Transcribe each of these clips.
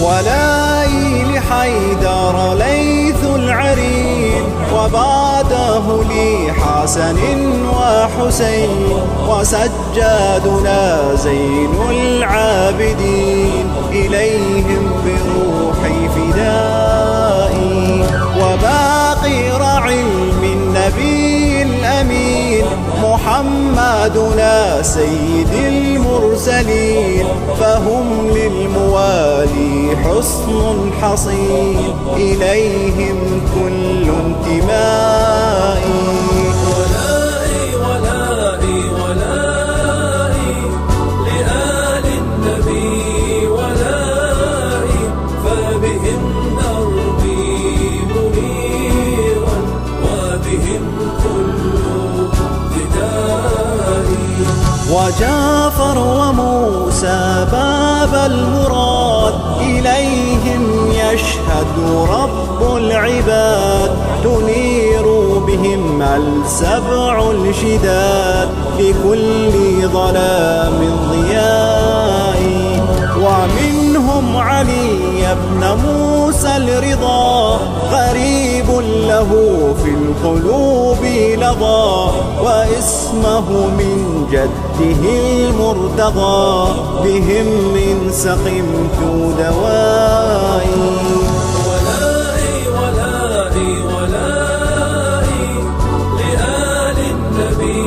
ولائي لحيدر ليث العرين، وبعده لي حسن وحسين، وسجادنا زين العابدين، إليهم بروحي فدائي. وباقر علم النبي الأمين، محمدنا سيد المرسلين، فهم للموالي حصن حصين، إليهم كل انتمائي. ولائي ولائي ولائي لآل النبي، ولائي فبهم دربي منيرا، وبهم كل فدائي. وجعفر وموسى باب المراد، إليهم يشهد رب العباد، تنير بهم السبع الشداد، لكل ظلام ضياء. ومنهم علي بن موسى الرضا، غريب له في القلوب لظى، واسمه من جده المرتضى، بهم من سقمت دوائي. ولائي ولائي ولائي لآل النبي،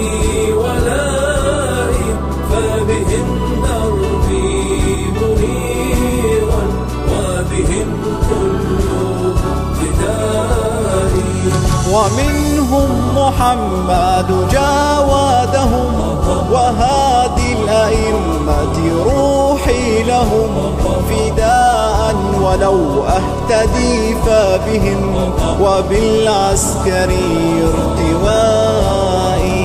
ولائي فبهم دربي منيرا، وبهم كل فدائي. ومنهم محمد جاودهم، وهادي الأئمة روحي لهم، فداء ولو أهتدي فبهم، وبالعسكري ارتوائي.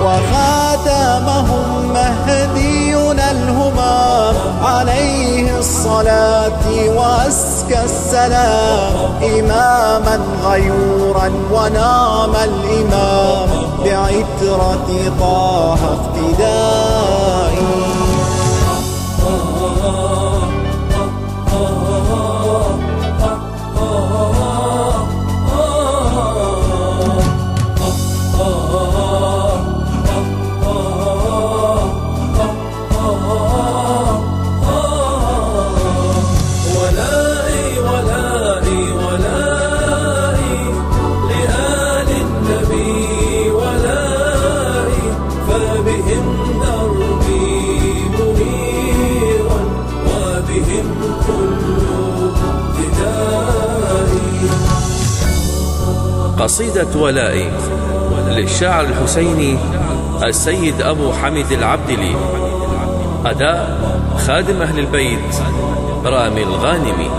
وخاتمهم مهدينا الهمام، عليه الصلاة وأزكى السلام، إماما غيورا ونعم الإمام، بعترة طه اقتدائي. قصيدة ولائي للشاعر الحسيني السيد أبو حمد العبدلي، أداء خادم أهل البيت رامي الغانمي.